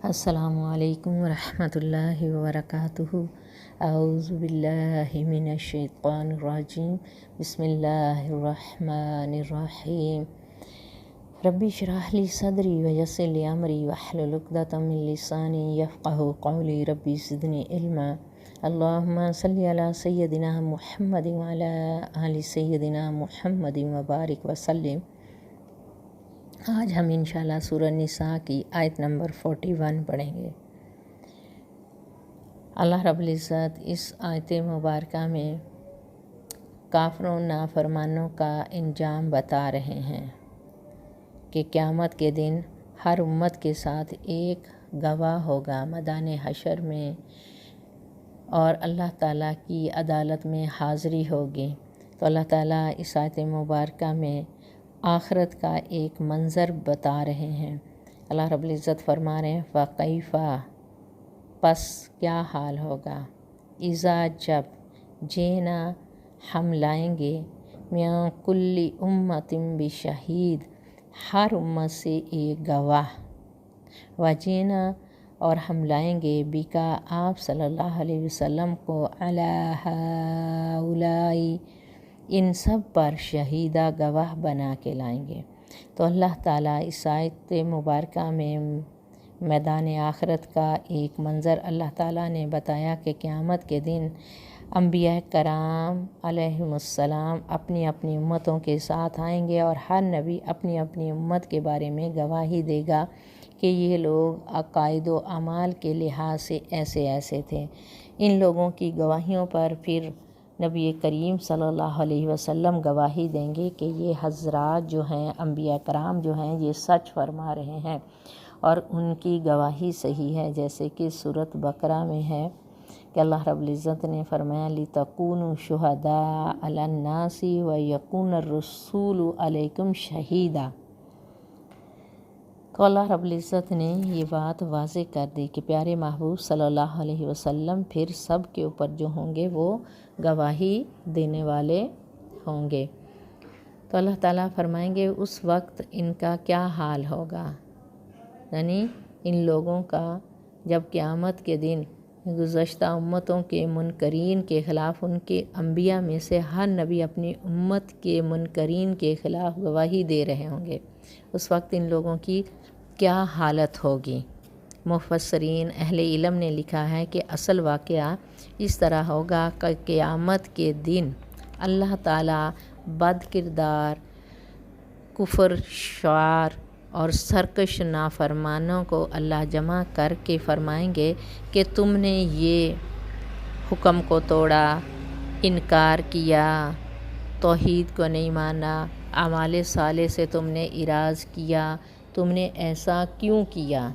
السلام علیکم ورحمۃ اللہ وبرکاتہ۔ اعوذ باللہ من الشیطان الرجیم، بسم اللہ الرحمن الرحیم۔ ربی اشرح لی صدری ویسر لی امری واحلل عقدۃ من لسانی یفقہوا قولی، ربی زدنی علما۔ اللہم صلی علی سیدنا محمد وعلی آل سیدنا محمد وبارک وسلم۔ آج ہم انشاءاللہ سورہ نساء کی آیت نمبر 41 پڑھیں گے۔ اللہ رب العزت اس آیت مبارکہ میں کافروں نافرمانوں کا انجام بتا رہے ہیں کہ قیامت کے دن ہر امت کے ساتھ ایک گواہ ہوگا میدان حشر میں، اور اللہ تعالیٰ کی عدالت میں حاضری ہوگی۔ تو اللہ تعالیٰ اس آیت مبارکہ میں آخرت کا ایک منظر بتا رہے ہیں۔ اللہ رب العزت فرما رہے ہیں فَكَيْفَ، پس کیا حال ہوگا، اِذَا جب، جینا ہم لائیں گے، مِن كُلِّ أُمَّةٍ بِشَهِيدٍ، ہر امت سے ایک گواہ، وَجِئْنَا، اور ہم لائیں گے، بِكَ، آپ صلی اللہ علیہ وسلم کو، عَلَىٰ هَؤُلَاءِ، ان سب پر، شہیدہ، گواہ بنا کے لائیں گے۔ تو اللہ تعالیٰ اس آیت مبارکہ میں میدان آخرت کا ایک منظر اللہ تعالیٰ نے بتایا کہ قیامت کے دن انبیاء کرام علیہم السلام اپنی اپنی امتوں کے ساتھ آئیں گے، اور ہر نبی اپنی اپنی امت کے بارے میں گواہی دے گا کہ یہ لوگ عقائد و اعمال کے لحاظ سے ایسے ایسے تھے۔ ان لوگوں کی گواہیوں پر پھر نبی کریم صلی اللہ علیہ وسلم گواہی دیں گے کہ یہ حضرات جو ہیں، انبیاء کرام جو ہیں، یہ سچ فرما رہے ہیں، اور ان کی گواہی صحیح ہے، جیسے کہ سورۃ بقرہ میں ہے کہ اللہ رب العزت نے فرمایا لِتَكُونُوا شُهَدَاءَ عَلَى النَّاسِ وَيَكُونَ الرَّسُولُ عَلَيْكُمْ شَهِيدًا۔ تو اللہ رب العزت نے یہ بات واضح کر دی کہ پیارے محبوب صلی اللہ علیہ وسلم پھر سب کے اوپر جو ہوں گے وہ گواہی دینے والے ہوں گے۔ تو اللہ تعالیٰ فرمائیں گے اس وقت ان کا کیا حال ہوگا، یعنی ان لوگوں کا جب قیامت کے دن گزشتہ امتوں کے منکرین کے خلاف، ان کے انبیاء میں سے ہر نبی اپنی امت کے منکرین کے خلاف گواہی دے رہے ہوں گے، اس وقت ان لوگوں کی کیا حالت ہوگی۔ مفسرین اہل علم نے لکھا ہے کہ اصل واقعہ اس طرح ہوگا کہ قیامت کے دن اللہ تعالیٰ بد کردار، کفر شعار اور سرکش نافرمانوں کو اللہ جمع کر کے فرمائیں گے کہ تم نے یہ حکم کو توڑا، انکار کیا، توحید کو نہیں مانا، اعمال صالح سے تم نے اراض کیا، تم نے ایسا کیوں کیا۔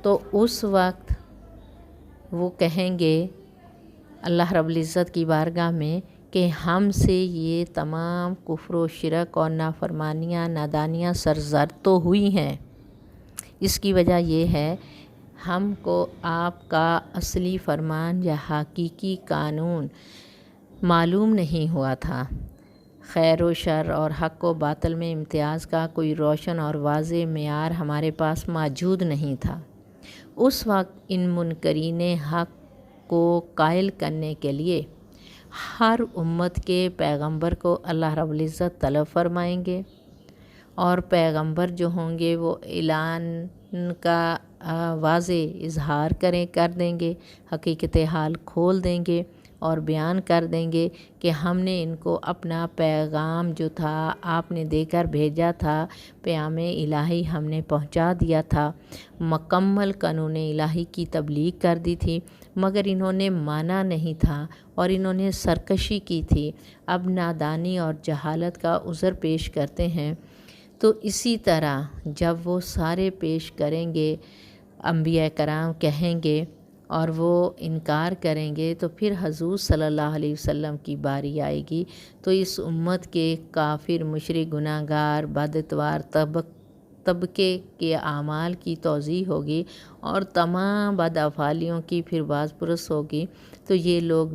تو اس وقت وہ کہیں گے اللہ رب العزت کی بارگاہ میں کہ ہم سے یہ تمام کفر و شرک اور نافرمانیاں، نادانیاں سرزد تو ہوئی ہیں، اس کی وجہ یہ ہے ہم کو آپ کا اصلی فرمان یا حقیقی قانون معلوم نہیں ہوا تھا، خیر و شر اور حق و باطل میں امتیاز کا کوئی روشن اور واضح معیار ہمارے پاس موجود نہیں تھا۔ اس وقت ان منکرین حق کو قائل کرنے کے لیے ہر امت کے پیغمبر کو اللہ رب العزت طلب فرمائیں گے، اور پیغمبر جو ہوں گے وہ اعلان کا واضح اظہار کر دیں گے، حقیقت حال کھول دیں گے اور بیان کر دیں گے کہ ہم نے ان کو اپنا پیغام جو تھا آپ نے دے کر بھیجا تھا، پیام الہی ہم نے پہنچا دیا تھا، مکمل قانون الہی کی تبلیغ کر دی تھی، مگر انہوں نے مانا نہیں تھا اور انہوں نے سرکشی کی تھی، اب نادانی اور جہالت کا عذر پیش کرتے ہیں۔ تو اسی طرح جب وہ سارے پیش کریں گے، انبیاء کرام کہیں گے اور وہ انکار کریں گے، تو پھر حضور صلی اللہ علیہ وسلم کی باری آئے گی، تو اس امت کے کافر، مشرک، گناہ گار، بداتوار طبقے کے اعمال کی توضیح ہوگی اور تمام بدافعالیوں کی پھر باز پرس ہوگی۔ تو یہ لوگ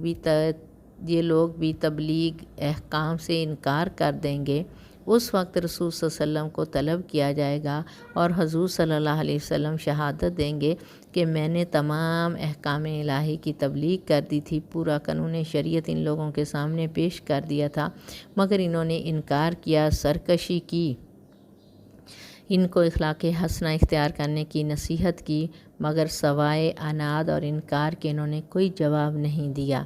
بھی تبلیغ احکام سے انکار کر دیں گے، اس وقت رسول صلی اللہ علیہ وسلم کو طلب کیا جائے گا اور حضور صلی اللہ علیہ وسلم شہادت دیں گے کہ میں نے تمام احکام الہی کی تبلیغ کر دی تھی، پورا قانون شریعت ان لوگوں کے سامنے پیش کر دیا تھا، مگر انہوں نے انکار کیا، سرکشی کی، ان کو اخلاق حسنہ اختیار کرنے کی نصیحت کی، مگر سوائے عناد اور انکار کے انہوں نے کوئی جواب نہیں دیا۔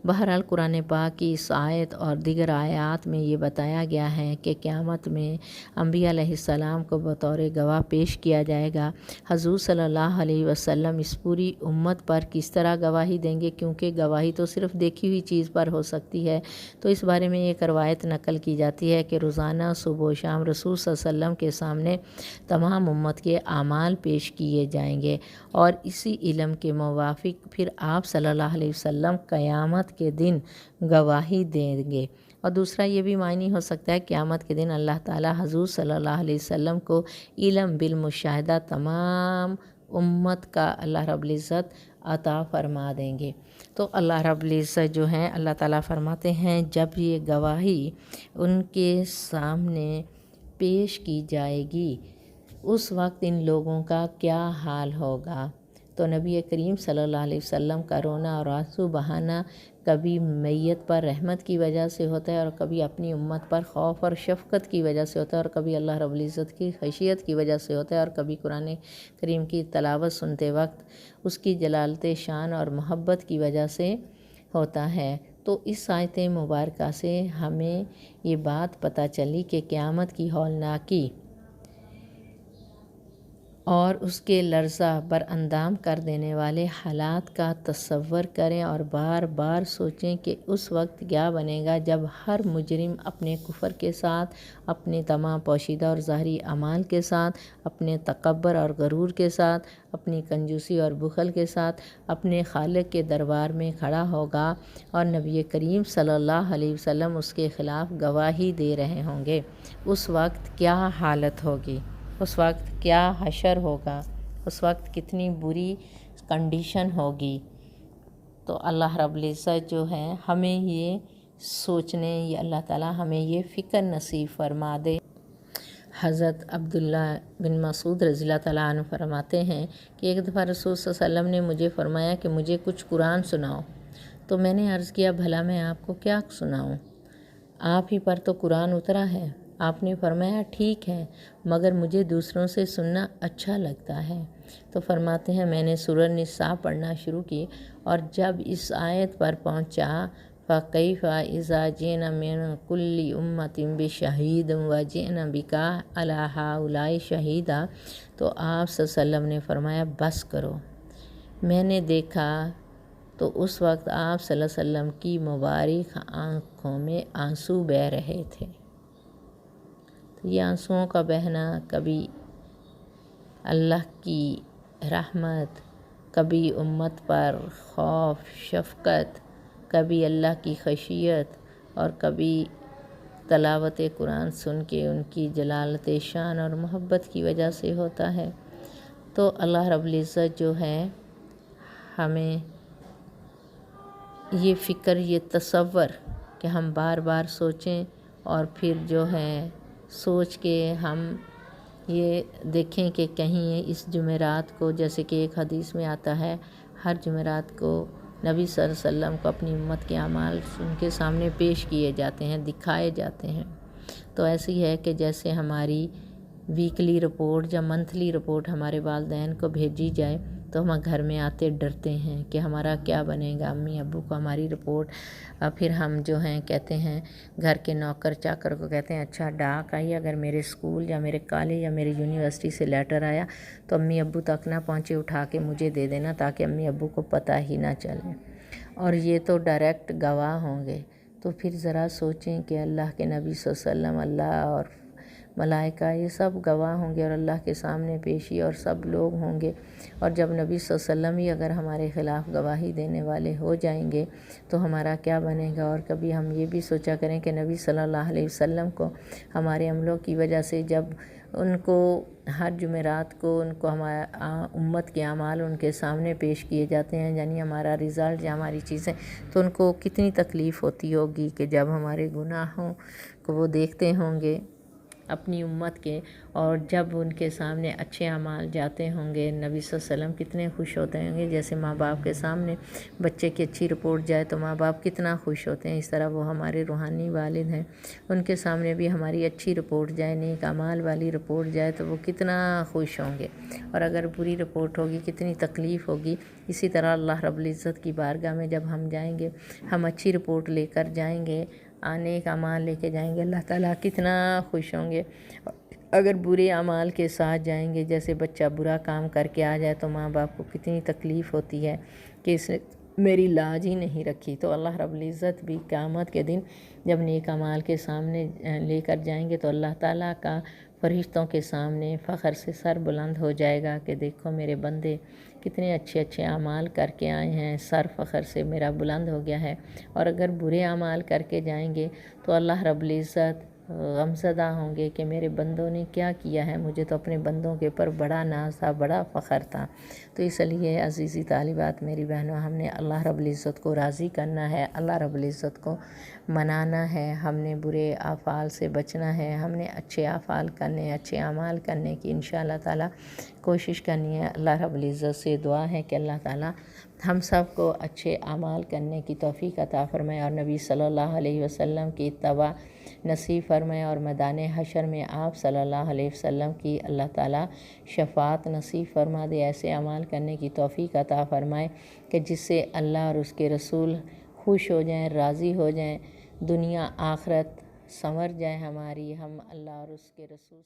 بہرحال قرآن پاک کی اس آیت اور دیگر آیات میں یہ بتایا گیا ہے کہ قیامت میں انبیاء علیہ السلام کو بطور گواہ پیش کیا جائے گا۔ حضور صلی اللہ علیہ وسلم اس پوری امت پر کس طرح گواہی دیں گے، کیونکہ گواہی تو صرف دیکھی ہوئی چیز پر ہو سکتی ہے، تو اس بارے میں ایک روایت نقل کی جاتی ہے کہ روزانہ صبح و شام رسول صلی اللہ علیہ وسلم کے سامنے تمام امت کے اعمال پیش کیے جائیں گے، اور اسی علم کے موافق پھر آپ صلی اللہ علیہ وسلم قیامت کے دن گواہی دیں گے۔ اور دوسرا یہ بھی معنی ہو سکتا ہے قیامت کے دن اللہ تعالیٰ حضور صلی اللہ علیہ وسلم کو علم بالمشاہدہ تمام امت کا اللہ رب العزت عطا فرما دیں گے۔ تو اللہ رب العزت جو ہیں اللہ تعالیٰ فرماتے ہیں جب یہ گواہی ان کے سامنے پیش کی جائے گی اس وقت ان لوگوں کا کیا حال ہوگا۔ تو نبی کریم صلی اللہ علیہ وسلم کا رونا اور آنسو بہانا کبھی میت پر رحمت کی وجہ سے ہوتا ہے، اور کبھی اپنی امت پر خوف اور شفقت کی وجہ سے ہوتا ہے، اور کبھی اللہ رب العزت کی خشیت کی وجہ سے ہوتا ہے، اور کبھی قرآن کریم کی تلاوت سنتے وقت اس کی جلالت شان اور محبت کی وجہ سے ہوتا ہے۔ تو اس آیت مبارکہ سے ہمیں یہ بات پتہ چلی کہ قیامت کی ہولناکی اور اس کے لرزہ بر اندام کر دینے والے حالات کا تصور کریں اور بار بار سوچیں کہ اس وقت کیا بنے گا جب ہر مجرم اپنے کفر کے ساتھ، اپنے تمام پوشیدہ اور ظاہری اعمال کے ساتھ، اپنے تکبر اور غرور کے ساتھ، اپنی کنجوسی اور بخل کے ساتھ اپنے خالق کے دربار میں کھڑا ہوگا، اور نبی کریم صلی اللہ علیہ وسلم اس کے خلاف گواہی دے رہے ہوں گے۔ اس وقت کیا حالت ہوگی، اس وقت کیا حشر ہوگا، اس وقت کتنی بری کنڈیشن ہوگی۔ تو اللہ رب العزت جو ہے ہمیں یہ سوچنے، یہ اللہ تعالیٰ ہمیں یہ فکر نصیب فرما دے۔ حضرت عبداللہ بن مسعود رضی اللہ تعالیٰ عنہ فرماتے ہیں کہ ایک دفعہ رسول صلی اللہ علیہ وسلم نے مجھے فرمایا کہ مجھے کچھ قرآن سناؤ، تو میں نے عرض کیا بھلا میں آپ کو کیا سناؤں، آپ ہی پر تو قرآن اترا ہے۔ آپ نے فرمایا ٹھیک ہے، مگر مجھے دوسروں سے سننا اچھا لگتا ہے۔ تو فرماتے ہیں میں نے سورہ نساء پڑھنا شروع کی، اور جب اس آیت پر پہنچا فَكَيْفَ إِذَا جِئْنَا مِن كُلِّ أُمَّةٍ بِشَهِيدٍ وَجِئْنَا بِكَ عَلَىٰ هَٰؤُلَاءِ شَهِيدًا، تو آپ صلی اللہ علیہ وسلم نے فرمایا بس کرو۔ میں نے دیکھا تو اس وقت آپ صلی اللہ علیہ وسلم کی مبارک آنکھوں میں آنسو بہہ رہے تھے۔ تو یہ آنسوؤں کا بہنا کبھی اللہ کی رحمت، کبھی امت پر خوف شفقت، کبھی اللہ کی خشیت، اور کبھی تلاوت قرآن سن کے ان کی جلالت شان اور محبت کی وجہ سے ہوتا ہے۔ تو اللہ رب العزت جو ہے ہمیں یہ فکر، یہ تصور کہ ہم بار بار سوچیں، اور پھر جو ہے سوچ کے ہم یہ دیکھیں کہ کہیں اس جمعرات کو، جیسے کہ ایک حدیث میں آتا ہے ہر جمعرات کو نبی صلی اللہ علیہ وسلم کو اپنی امت کے اعمال ان کے سامنے پیش کیے جاتے ہیں، دکھائے جاتے ہیں۔ تو ایسی ہے کہ جیسے ہماری ویکلی رپورٹ یا منتھلی رپورٹ ہمارے والدین کو بھیجی جائے تو ہم گھر میں آتے ڈرتے ہیں کہ ہمارا کیا بنے گا، امی ابو کو ہماری رپورٹ، پھر ہم جو ہیں کہتے ہیں گھر کے نوکر چاکر کو کہتے ہیں اچھا ڈاک آئی، اگر میرے اسکول یا میرے کالج یا میری یونیورسٹی سے لیٹر آیا تو امی ابو تک نہ پہنچے، اٹھا کے مجھے دے دینا تاکہ امی ابو کو پتہ ہی نہ چلے۔ اور یہ تو ڈائریکٹ گواہ ہوں گے، تو پھر ذرا سوچیں کہ اللہ کے نبی صلی اللہ علیہ وسلم، اللہ اور ملائکہ یہ سب گواہ ہوں گے، اور اللہ کے سامنے پیشی اور سب لوگ ہوں گے، اور جب نبی صلی اللہ علیہ وسلم ہی اگر ہمارے خلاف گواہی دینے والے ہو جائیں گے تو ہمارا کیا بنے گا۔ اور کبھی ہم یہ بھی سوچا کریں کہ نبی صلی اللہ علیہ وسلم کو ہمارے عملوں کی وجہ سے جب ان کو ہر جمعرات کو ان کو ہمارا امت کے اعمال ان کے سامنے پیش کیے جاتے ہیں، یعنی ہمارا رزلٹ یا ہماری چیزیں، تو ان کو کتنی تکلیف ہوتی ہوگی کہ جب ہمارے گناہوں کو وہ دیکھتے ہوں گے اپنی امت کے، اور جب ان کے سامنے اچھے اعمال جاتے ہوں گے، نبی صلی اللہ علیہ وسلم کتنے خوش ہوتے ہوں گے۔ جیسے ماں باپ کے سامنے بچے کی اچھی رپورٹ جائے تو ماں باپ کتنا خوش ہوتے ہیں، اس طرح وہ ہمارے روحانی والد ہیں، ان کے سامنے بھی ہماری اچھی رپورٹ جائے، نیک اعمال والی رپورٹ جائے تو وہ کتنا خوش ہوں گے، اور اگر بری رپورٹ ہوگی کتنی تکلیف ہوگی۔ اسی طرح اللہ رب العزت کی بارگاہ میں جب ہم جائیں گے، ہم اچھی رپورٹ لے کر جائیں گے، نیک اعمال لے کے جائیں گے، اللہ تعالیٰ کتنا خوش ہوں گے۔ اگر برے اعمال کے ساتھ جائیں گے، جیسے بچہ برا کام کر کے آ جائے تو ماں باپ کو کتنی تکلیف ہوتی ہے کہ اس نے میری لاج ہی نہیں رکھی۔ تو اللہ رب العزت بھی قیامت کے دن جب نیک اعمال کے سامنے لے کر جائیں گے تو اللہ تعالیٰ کا فرشتوں کے سامنے فخر سے سر بلند ہو جائے گا کہ دیکھو میرے بندے کتنے اچھے اچھے اعمال کر کے آئے ہیں، سر فخر سے میرا بلند ہو گیا ہے۔ اور اگر برے اعمال کر کے جائیں گے تو اللہ رب العزت غمزدہ ہوں گے کہ میرے بندوں نے کیا کیا ہے، مجھے تو اپنے بندوں کے اوپر بڑا ناز تھا، بڑا فخر تھا۔ تو اس لیے عزیزی طالبات، میری بہنوں، ہم نے اللہ رب العزت کو راضی کرنا ہے، اللہ رب العزت کو منانا ہے، ہم نے برے اعمال سے بچنا ہے، ہم نے اچھے اعمال کرنے، اچھے اعمال کرنے کی انشاءاللہ تعالیٰ کوشش کرنی ہے۔ اللہ رب العزت سے دعا ہے کہ اللہ تعالیٰ ہم سب کو اچھے اعمال کرنے کی توفیق عطا فرمائے، اور نبی صلی اللہ علیہ وسلم کی اتباع نصیب فرمائے، اور میدان حشر میں آپ صلی اللہ علیہ وسلم کی اللہ تعالیٰ شفاعت نصیب فرما دے، ایسے اعمال کرنے کی توفیق عطا فرمائے کہ جس سے اللہ اور اس کے رسول خوش ہو جائیں، راضی ہو جائیں، دنیا آخرت سنور جائے ہماری، ہم اللہ اور اس کے رسول